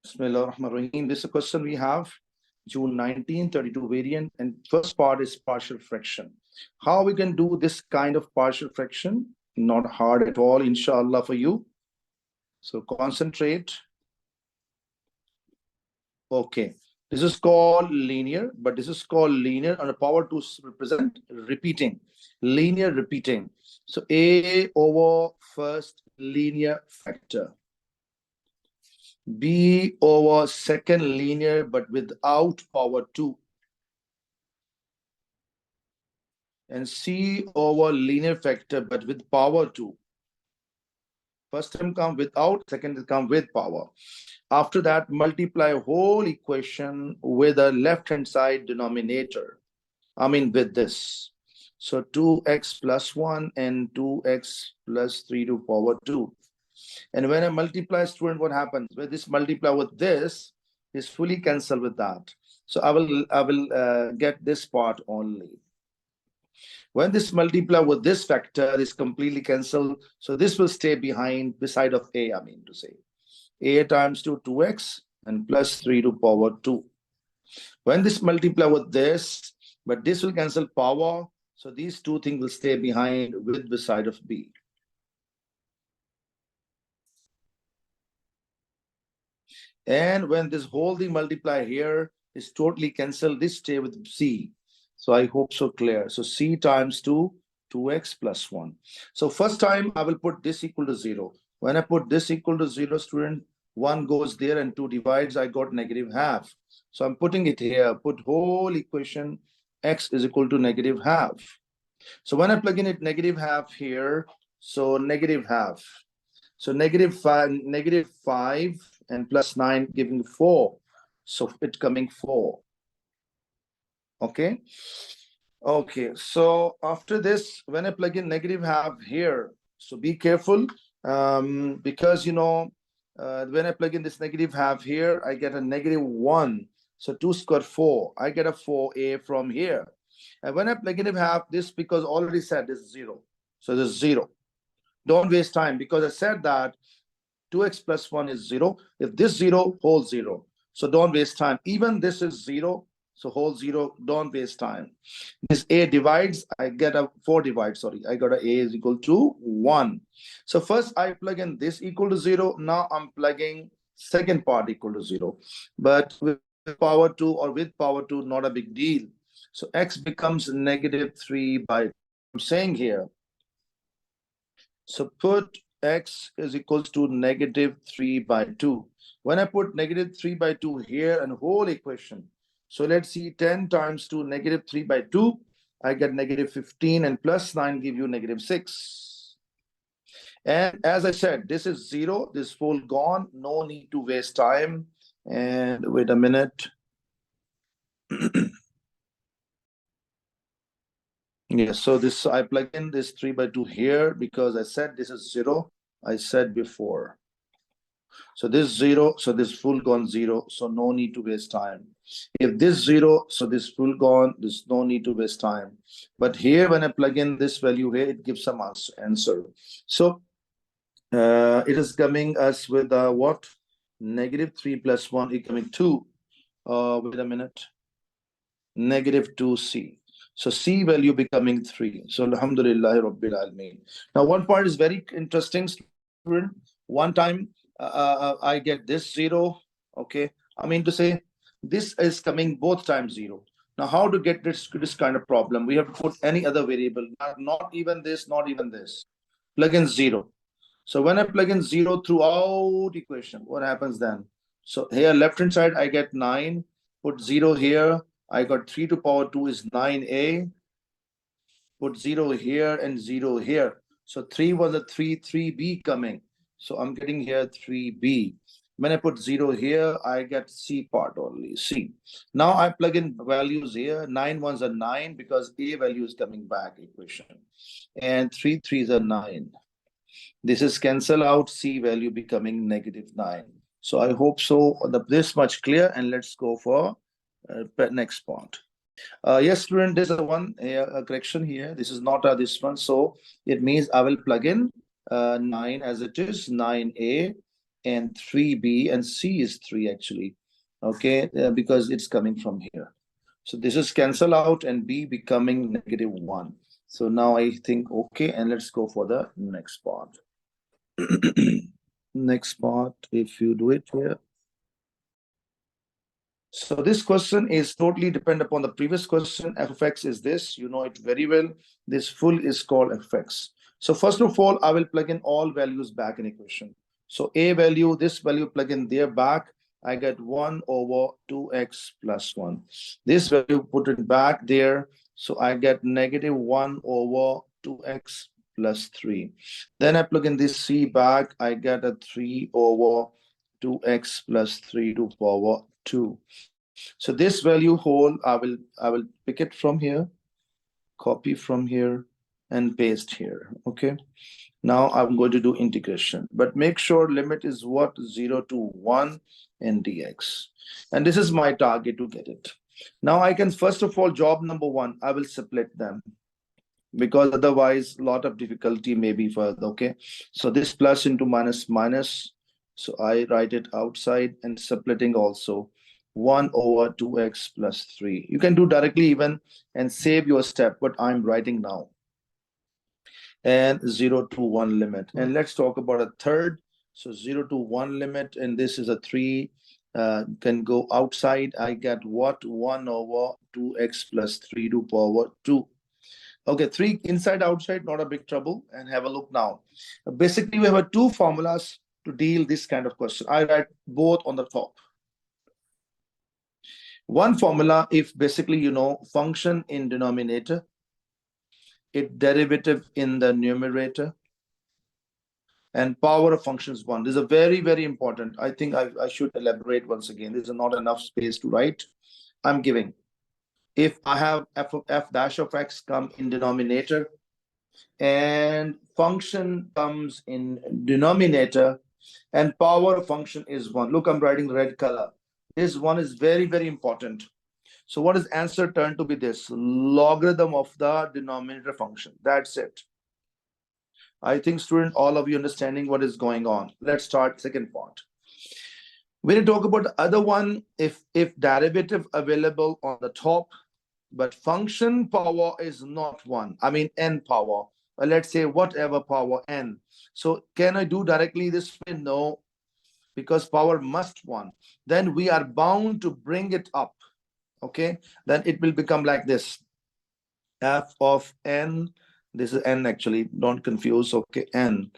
Bismillahirrahmanirrahim. This is a question we have, June 1932 variant, and first part is partial fraction. How we can do this kind of partial fraction? Not hard at all, inshallah, for you. So concentrate. Okay, this is called linear, but this is called linear and the power to represent repeating, linear repeating. So A over first linear factor, B over second linear but without power 2, and C over linear factor but with power 2. First term come without, second term come with power. After that, multiply whole equation with a left-hand side denominator. I mean with this. So 2x plus 1 and 2x plus 3 to power 2. And when I multiply, student, what happens? When this multiply with this fully cancel with that. So I will get this part only. When this multiply with this factor is completely cancelled, so this will stay behind beside of a, I mean to say. A times 2x and plus 3 to power 2. When this multiply with this, but this will cancel power, so these two things will stay behind with beside of b. And when this whole thing multiply here is totally cancelled, this stay with c. So I hope so clear. So c times 2, 2x plus 1. So first time I will put this equal to 0. When I put this equal to 0, student, 1 goes there and 2 divides, I got negative half. So I'm putting it here, put whole equation, x is equal to negative half. So when I plug in it negative half here, so negative half. So negative 5 and plus 9 giving 4. So it coming 4. Okay. Okay. So after this, when I plug in negative half here, so be careful because, you know, when I plug in this negative half here, I get a negative 1. So 2 squared 4. I get a 4a from here. And when I plug in half, this because already said this is 0. So this is 0. Don't waste time because I said that 2x plus 1 is 0. If this 0, whole 0. So don't waste time. Even this is 0. So whole 0, don't waste time. This a divides, I get a 4 divides, sorry. I got a is equal to 1. So first I plug in this equal to 0. Now I'm plugging second part equal to 0. But with power 2 or with power 2, not a big deal. So x becomes negative 3 by 2. I'm saying here. So put x is equals to negative 3 by 2. When I put negative 3 by 2 here and whole equation, so let's see 10 times 2, negative 3 by 2, I get negative 15 and plus 9 give you negative 6. And as I said, this is 0, this full gone, no need to waste time. And wait a minute. Yes, so this I plug in this 3 by 2 here because I said this is 0. I said before. So this 0, so this full gone 0, so no need to waste time. If this 0, so this full gone, there's no need to waste time. But here when I plug in this value here, it gives some answer. So it is coming us with what? Negative 3 plus 1 is coming 2. Wait a minute. Negative 2c. So C value becoming 3. So Alhamdulillah Rabbil Alameen. Now one part is very interesting, student. One time I get this 0. Okay. I mean to say this is coming both times 0. Now how to get this kind of problem? We have to put any other variable, not even this, not even this. Plug in 0. So when I plug in 0 throughout equation, what happens then? So here left hand side I get 9. Put 0 here. I got 3 to power 2 is 9a. Put 0 here and 0 here. So 3 was a 3, 3b coming. So I'm getting here 3b. When I put 0 here, I get C part only, C. Now I plug in values here. 9 ones are 9 because A value is coming back equation. And 3 threes are 9. This is cancel out, C value becoming negative 9. So I hope so this much clear, and let's go for next part. Yes, student, there's a correction here. This is not this one. So it means I will plug in 9 as it is, 9a. and 3b, and c is 3 actually, okay, because it's coming from here. So this is cancel out and b becoming -1. So now I think, okay, and let's go for the next part. Next part, if you do it here. So this question is totally depend upon the previous question. F of x is this, you know it very well. This full is called f of x. So first of all, I will plug in all values back in equation. So a value, this value plug in there back, I get 1 over 2x plus 1. This value put it back there, so I get -1 over 2x plus 3. Then I plug in this c back, I get a 3 over 2x plus 3 to power 2. So this value whole, I will pick it from here, copy from here, and paste here. Okay. Now I'm going to do integration, but make sure limit is what? 0 to 1 and dx. And this is my target to get it. Now I can, first of all, job number 1, I will split them, because otherwise a lot of difficulty may be further. Okay. So this plus into minus minus. So I write it outside and splitting also 1 over 2x plus 3. You can do directly even and save your step, what I'm writing now. And 0 to 1 limit. And let's talk about a third. So 0 to 1 limit, and this is a 3. Can go outside. I get what? 1 over 2x plus 3 to power 2. Okay, 3 inside, outside, not a big trouble. And have a look now. Basically, we have 2 formulas to deal this kind of question. I write both on the top. One formula, if basically, you know, function in denominator, it derivative in the numerator, and power of functions 1. This is a very, very important. I think I should elaborate once again. There's not enough space to write. I'm giving. If I have f dash of x come in denominator, and function comes in denominator, and power of function is 1. Look, I'm writing red color. This one is very, very important. So what is answer turned to be? This logarithm of the denominator function. That's it. I think, student, all of you understanding what is going on. Let's start second part. When you talk about the other one, if derivative available on the top, but function power is not 1, I mean n power, or let's say whatever power n. So can I do directly this way? No, because power must 1. Then we are bound to bring it up. Okay, then it will become like this. F of n, this is n actually, don't confuse. Okay, n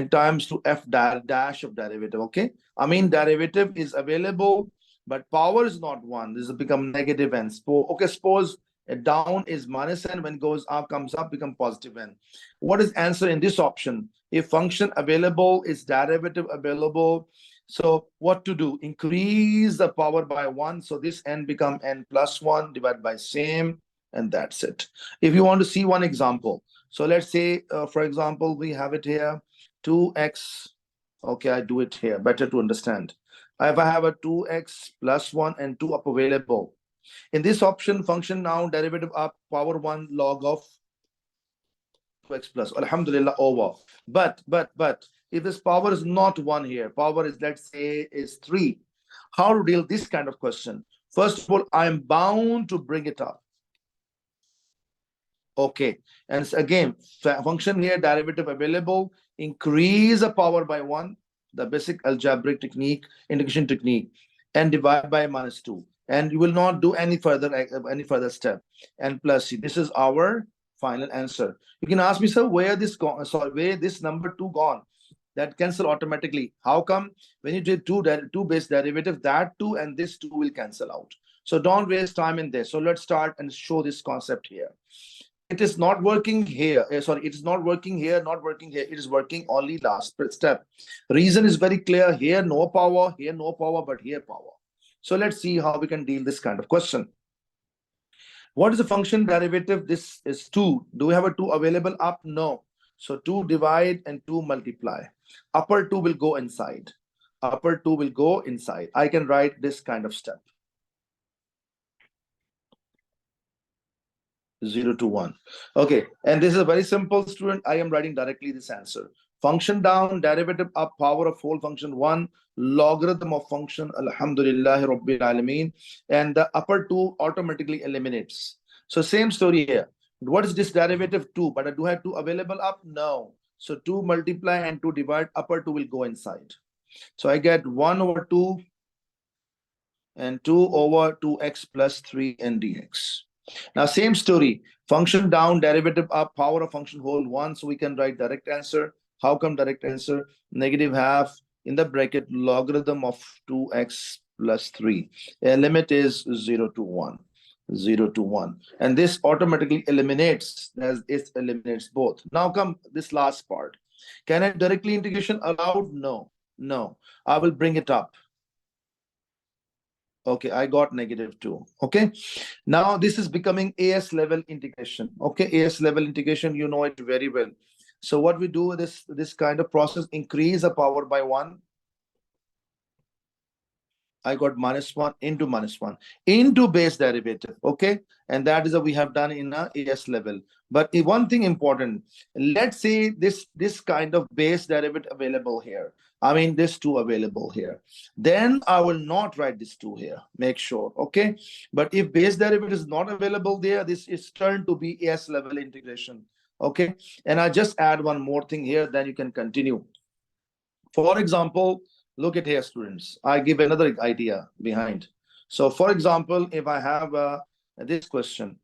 times to f dash of derivative. Okay, I mean derivative is available, but power is not 1. This will become negative n. Okay, suppose down is minus n, when it goes up, comes up, become positive n. What is answer in this option? If function available is derivative available, so what to do? Increase the power by 1. So this n become n plus 1 divided by same, and that's it. If you want to see one example, so let's say, for example, we have it here, 2x. Okay, I do it here, better to understand. If I have a 2x plus 1 and 2 up available, in this option, function now derivative up, power 1 log of 2x plus, alhamdulillah, over. But if this power is not 1 here, power is, let's say, is 3. How to deal this kind of question? First of all, I am bound to bring it up. Okay, and again, function here, derivative available, increase the power by 1, the basic algebraic technique, integration technique, and divide by -2. And you will not do any further step. And plus c. This is our final answer. You can ask me, sir, where this gone? Sorry, where this number 2 gone? That cancel automatically. How come? When you did two base derivative, that 2 and this 2 will cancel out. So don't waste time in this. So let's start and show this concept here. It is not working here. Sorry, it is not working here, not working here. It is working only last step. Reason is very clear. Here no power, here no power, but here power. So let's see how we can deal this kind of question. What is the function derivative? This is 2. Do we have a 2 available up? No. So 2 divide and 2 multiply. Upper 2 will go inside. Upper 2 will go inside. I can write this kind of step. 0 to 1. Okay, and this is a very simple, student. I am writing directly this answer. Function down, derivative up, power of whole function 1, logarithm of function, alhamdulillahi rabbil alameen, and the upper 2 automatically eliminates. So same story here. What is this derivative 2? But I do have 2 available up? No. So 2 multiply and 2 divide, upper 2 will go inside. So I get 1 over 2 and 2 over 2x plus 3 and dx. Now same story, function down, derivative up, power of function whole 1. So we can write direct answer. How come direct answer? Negative half in the bracket logarithm of 2x plus 3. Limit is 0 to 1. 0 to 1. And this automatically eliminates, as it eliminates both. Now come this last part. Can I directly integration allowed? No. No. I will bring it up. Okay, I got -2. Okay, now this is becoming AS level integration. Okay, AS level integration, you know it very well. So what we do with this kind of process, increase the power by 1. I got -1 into -1 into base derivative. Okay, and that is what we have done in a AS level. But one thing important, let's say this kind of base derivative available here. I mean this 2 available here. Then I will not write this 2 here. Make sure. Okay, but if base derivative is not available there, this is turned to be AS level integration. Okay, and I just add one more thing here. Then you can continue. For example, look at here, students. I give another idea behind. So for example, if I have this question,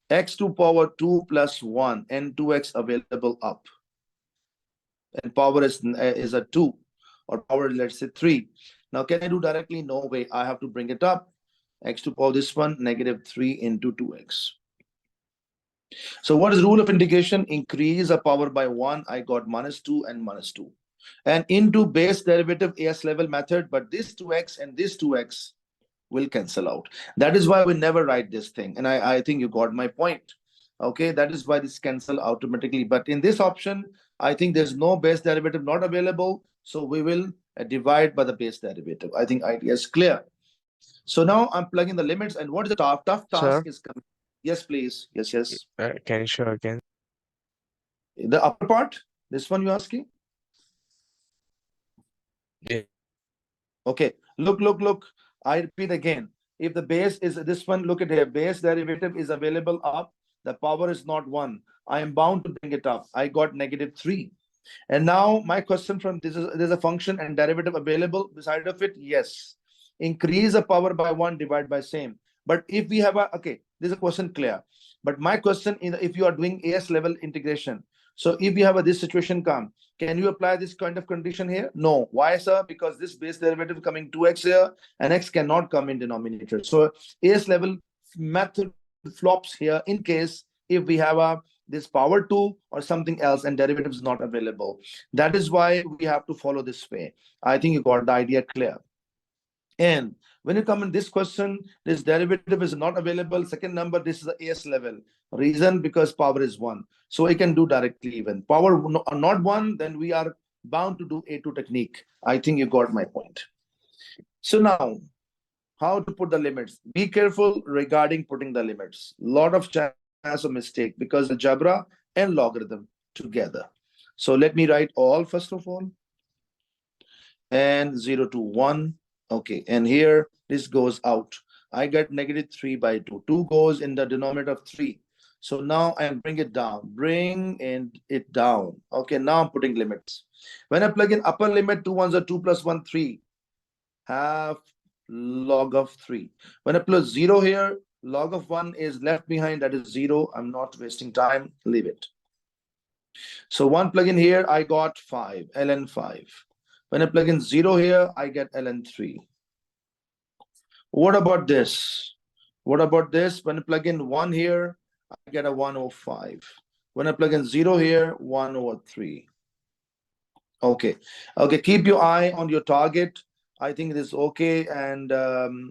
x to power 2 plus 1 and 2x available up, and power is a 2, or power, let's say 3. Now can I do directly? No way. I have to bring it up. X to power this one, -3 into 2x. So what is rule of integration? Increase a power by 1. I got -2 and -2. And into base derivative AS level method, but this 2x and this 2x will cancel out. That is why we never write this thing. And I think you got my point. Okay, that is why this cancel automatically. But in this option, I think there's no base derivative not available. So we will divide by the base derivative. I think idea is clear. So now I'm plugging the limits. And what is the tough task Sir, is coming? Yes, please. Yes, yes. can you show again? The upper part, this one you're asking? Yeah. Okay, look. I repeat again. If the base is this one, look at here. Base derivative is available up. The power is not 1. I am bound to bring it up. I got -3. And now my question from this is, there's a function and derivative available beside of it? Yes. Increase the power by 1, divide by same. But if we have a, okay, this is a question clear. But my question is, if you are doing AS level integration, so if you have this situation come, can you apply this kind of condition here? No. Why, sir? Because this base derivative coming 2x here, and x cannot come in denominator. So AS level method flops here in case if we have this power 2 or something else and derivative is not available. That is why we have to follow this way. I think you got the idea clear. And when you come in this question, this derivative is not available. Second number, this is the AS level. Reason, because power is 1. So we can do directly even. Power not 1, then we are bound to do A2 technique. I think you got my point. So now, how to put the limits? Be careful regarding putting the limits. Lot of chance of mistake because algebra and logarithm together. So let me write all first of all. And 0 to 1. Okay, and here this goes out. I get -3 by 2. 2 goes in the denominator of 3. So now I bring it down. Bring it down. Okay, now I'm putting limits. When I plug in upper limit, 2 ones are 2 plus 1, 3. Half log of 3. When I plus 0 here, log of 1 is left behind. That is 0. I'm not wasting time. Leave it. So 1 plug in here, I got 5. ln 5. When I plug in 0 here, I get ln 3. What about this? What about this? When I plug in 1 here, I get a 1 over 5. When I plug in 0 here, 1 over 3. Okay. Okay, keep your eye on your target. I think this is okay. And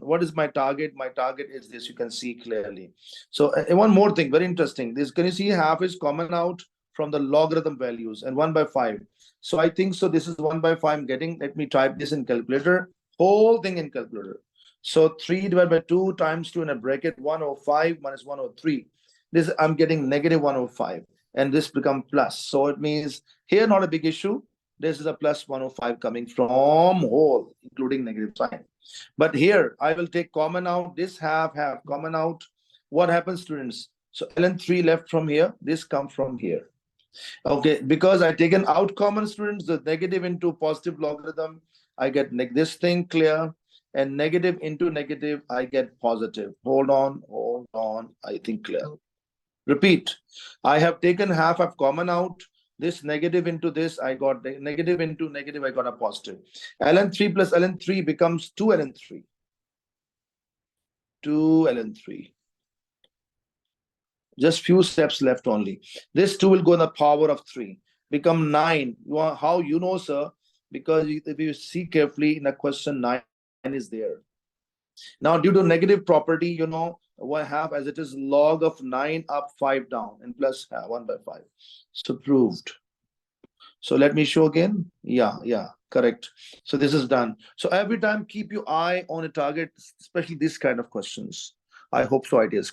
what is my target? My target is this. You can see clearly. So one more thing, very interesting. This, can you see half is common out from the logarithm values and 1 by 5. So I think so. This is 1 by 5 I'm getting. Let me type this in calculator. Whole thing in calculator. So 3 divided by 2 times 2 in a bracket, 1 over 5 minus 1 over 3. This I'm getting -1 over 5. And this become plus. So it means here not a big issue. this is a plus 105 coming from whole, including negative sign. But here I will take common out, this half common out. What happens, students? So ln3 left from here, this come from here. Okay, because I taken out common, students, the negative into positive logarithm, I get this thing clear, and negative into negative, I get positive. Hold on, I think clear. Repeat, I have taken half of common out, this negative into this, I got negative into negative, I got a positive. ln3 plus ln3 becomes 2 ln3. 2 ln3. Just few steps left only. This 2 will go in the power of 3, become 9. How you know, sir? Because if you see carefully in the question, 9 is there. Now, due to negative property, you know what I have as it is log of 9 up 5 down and plus 1 by 5. So proved. So let me show again. Yeah, correct. So this is done. So every time keep your eye on a target, especially this kind of questions. I hope so ideas.